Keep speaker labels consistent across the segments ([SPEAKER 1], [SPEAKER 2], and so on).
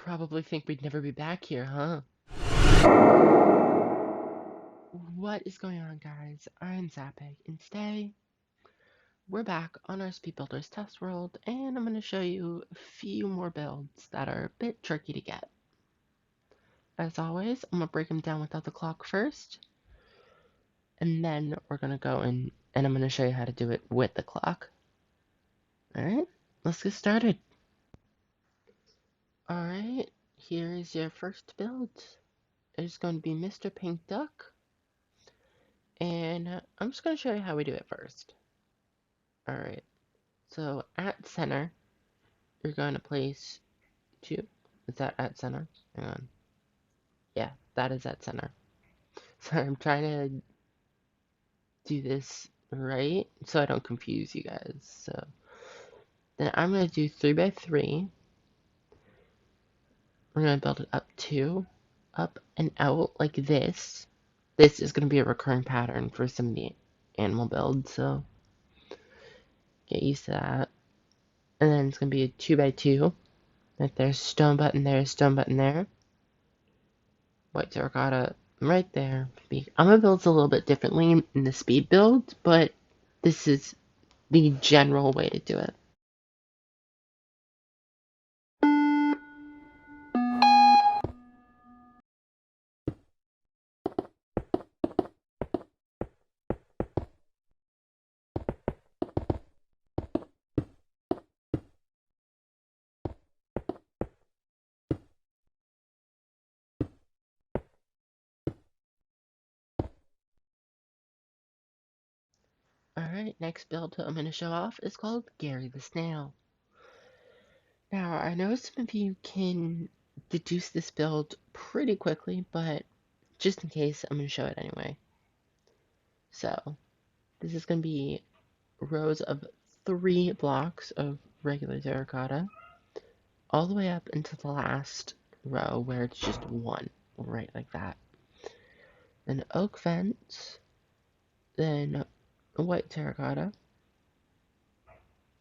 [SPEAKER 1] Probably think we'd never be back here, huh? What is going on, guys? I'm Zapig, and today we're back on our Speed Builders test world, and I'm going to show you a few more builds that are a bit tricky to get. As always, I'm going to break them down without the clock first, and then we're going to go in and I'm going to show you how to do it with the clock. Alright, let's get started. Alright, here is your first build. It's going to be Mr. Pink Duck. And I'm just going to show you how we do it first. Alright, so at center, you're going to place two. Is that at center? Hang on. Yeah, that is at center. Sorry, I'm trying to do this right so I don't confuse you guys. So then I'm going to do 3 by 3. We're going to build it up 2, up and out like this. This is going to be a recurring pattern for some of the animal builds, so get used to that. And then it's going to be a 2 by 2. Like there's stone button there, stone button there. White terracotta right there. I'm going to build a little bit differently in the speed build, but this is the general way to do it. Alright, next build I'm going to show off is called Gary the Snail. Now, I know some of you can deduce this build pretty quickly, but just in case, I'm going to show it anyway. So, this is going to be rows of 3 blocks of regular terracotta, all the way up into the last row where it's just 1, right like that. Then oak fence, then white terracotta,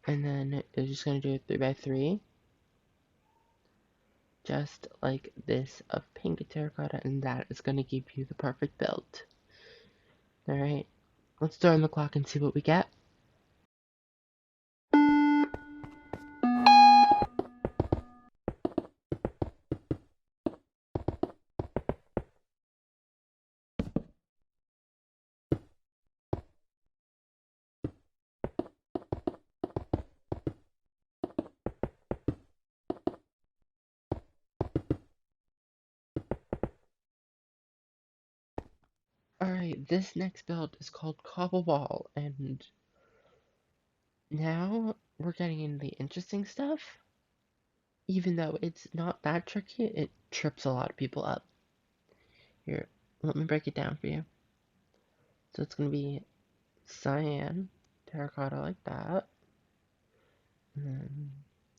[SPEAKER 1] and then you're just going to do a 3 by 3, just like this of pink terracotta, and that is going to give you the perfect build. Alright, let's throw in the clock and see what we get. Alright, this next build is called Cobble Ball, and now we're getting into the interesting stuff. Even though it's not that tricky, it trips a lot of people up. Here, let me break it down for you. So it's going to be cyan, terracotta like that. And then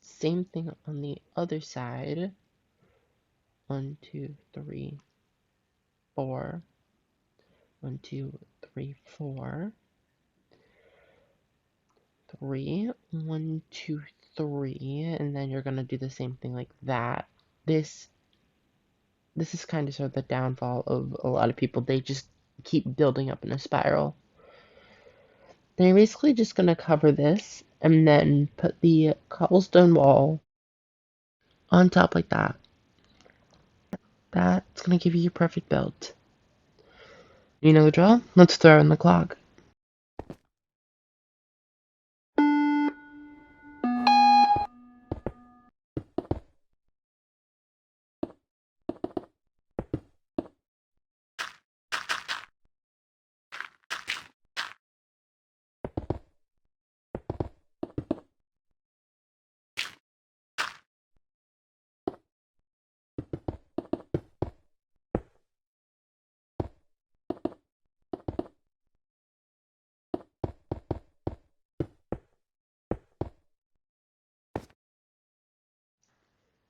[SPEAKER 1] same thing on the other side. 1, 2, 3, 4. 1, 2, 3, 4. 3. 1, 2, 3. And then you're going to do the same thing like that. This is kind of sort of the downfall of a lot of people. They just keep building up in a spiral. Then you're basically just going to cover this and then put the cobblestone wall on top like that. That's going to give you your perfect build. You know the drill? Let's throw in the clock.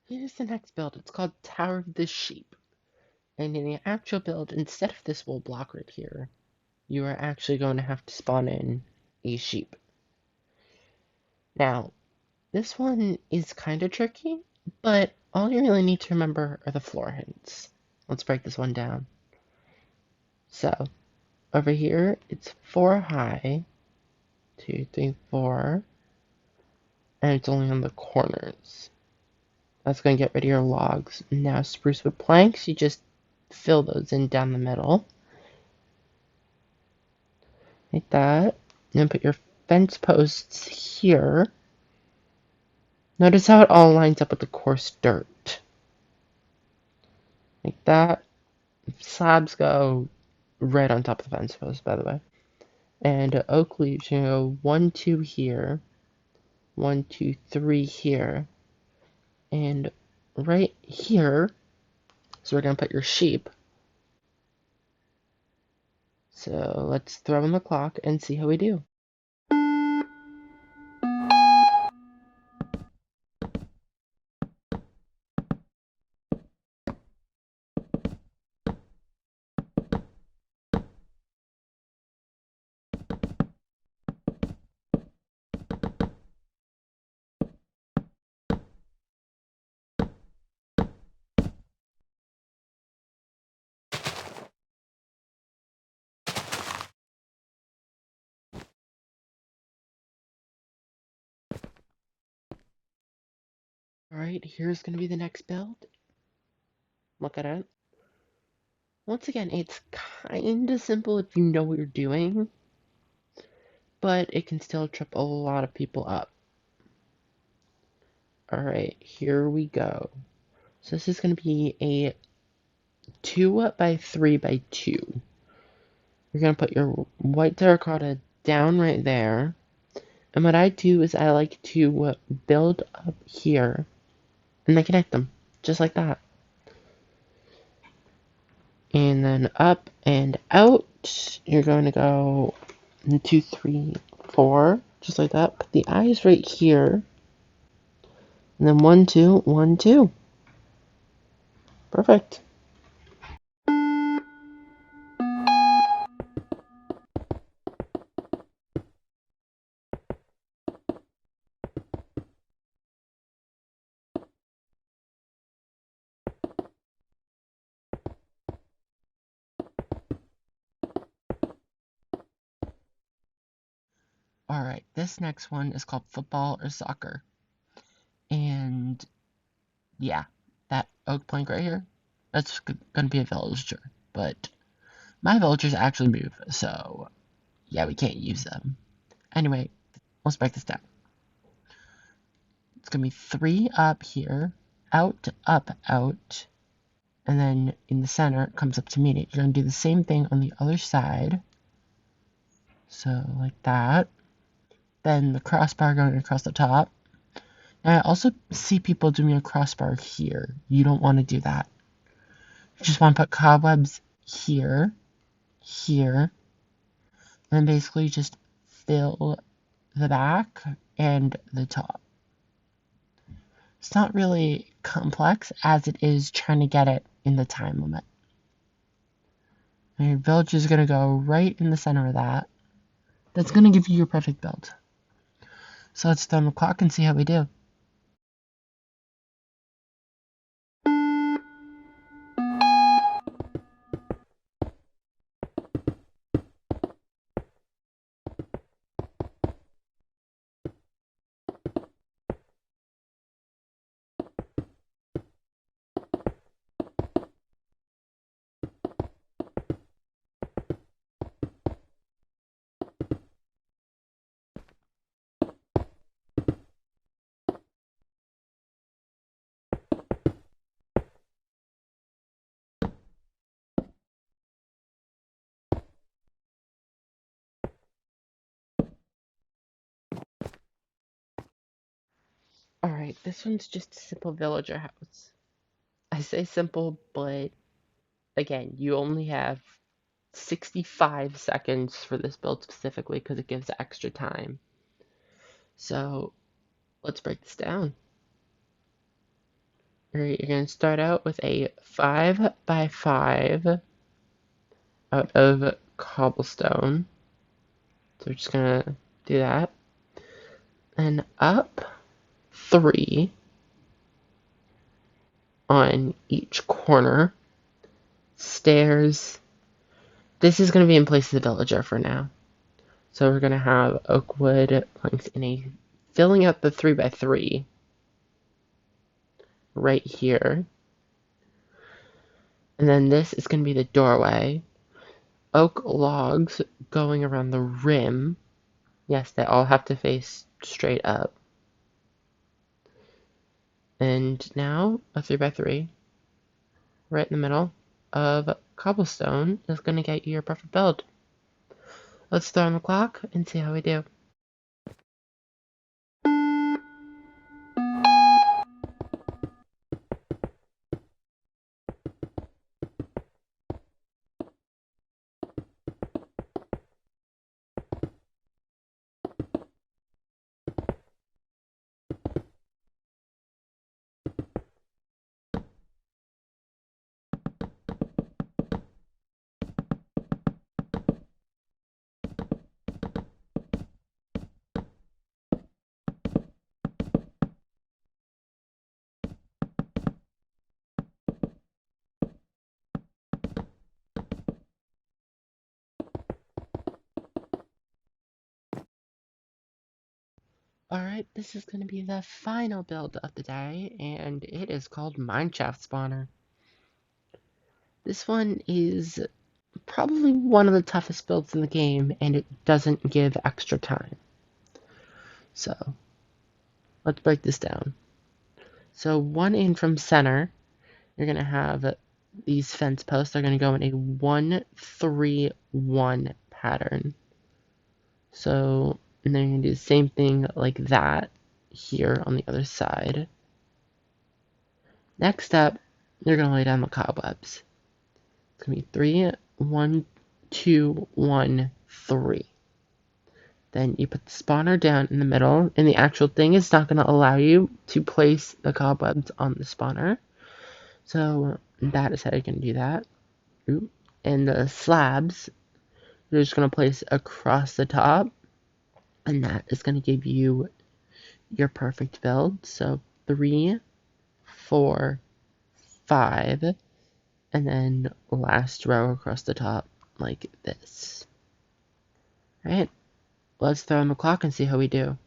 [SPEAKER 1] Here's the next build. It's called Tower of the Sheep. And in the actual build, instead of this wool block right here, you are actually going to have to spawn in a sheep. Now, this one is kind of tricky But all you really need to remember are the floor hints. Let's break this one down. So, over here, it's 4 high, 2, 3, 4, and it's only on the corners. That's going to get rid of your logs. Now, spruce wood planks, you just fill those in down the middle, like that. And then put your fence posts here. Notice how it all lines up with the coarse dirt. Like that. Slabs go right on top of the fence post, by the way. And oak leaves, you go 1, 2 here, 1, 2, 3 here, and right here. So we're gonna put your sheep. So let's throw in the clock and see how we do. Alright, here's gonna be the next build. Look at it. Once again, it's kinda simple if you know what you're doing, but it can still trip a lot of people up. Alright, here we go. So this is gonna be a 2 by 3 by 2. You're gonna put your white terracotta down right there. And what I do is I like to build up here and then connect them, just like that. And then up and out, you're going to go 1, 2, 3, 4, just like that. Put the eyes right here. And then 1, 2, 1, 2. Perfect. Alright, this next one is called football or soccer. And yeah, that oak plank right here, that's gonna be a villager. But my villagers actually move, so yeah, we can't use them. Anyway, let's break this down. It's gonna be 3 up here, out, up, out, and then in the center it comes up to meet it. You're gonna do the same thing on the other side. So like that. Then the crossbar going across the top. Now I also see people doing a crossbar here. You don't want to do that. You just want to put cobwebs here, here, and then basically just fill the back and the top. It's not really complex as it is trying to get it in the time limit. And your village is going to go right in the center of that. That's going to give you your perfect build. So let's throw on the clock and see how we do. Alright, this one's just a simple villager house. I say simple, but again, you only have 65 seconds for this build specifically because it gives extra time. So let's break this down. Alright, you're going to start out with a 5 by 5 out of cobblestone. So we're just going to do that. And up 3, on each corner. Stairs. This is going to be in place of the villager for now. So we're going to have oak wood planks in a filling out the 3x3 right here. And then this is going to be the doorway. Oak logs going around the rim. Yes, they all have to face straight up. And now a 3x3 right in the middle of cobblestone is going to get you your perfect build. Let's throw on the clock and see how we do. Alright, this is going to be the final build of the day, and it is called Mineshaft Spawner. This one is probably one of the toughest builds in the game, and it doesn't give extra time. So, let's break this down. So, one in from center, you're going to have these fence posts. They're going to go in a 1-3-1 pattern. So, and then you're going to do the same thing like that here on the other side. Next up, you're going to lay down the cobwebs. It's going to be 3, 1, 2, 1, 3. Then you put the spawner down in the middle, and the actual thing is not going to allow you to place the cobwebs on the spawner. So that is how you're going to do that. And the slabs, you're just going to place across the top, and that is going to give you your perfect build. So 3, 4, 5, and then last row across the top like this. Alright, let's throw on the clock and see how we do.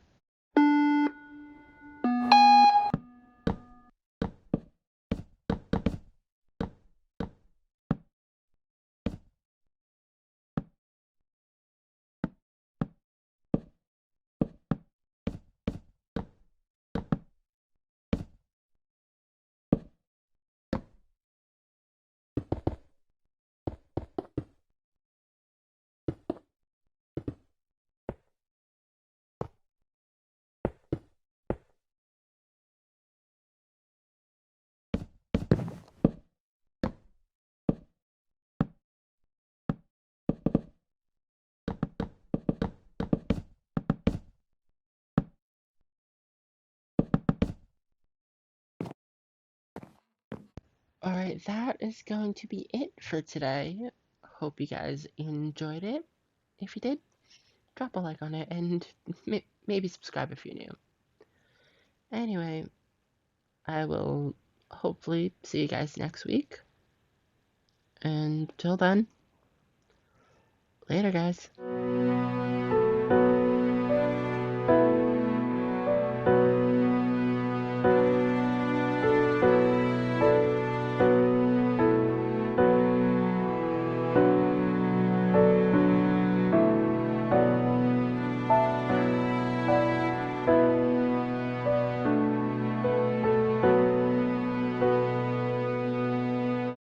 [SPEAKER 1] Alright, that is going to be it for today. Hope you guys enjoyed it. If you did, drop a like on it and maybe subscribe if you're new. Anyway, I will hopefully see you guys next week. And till then, later, guys.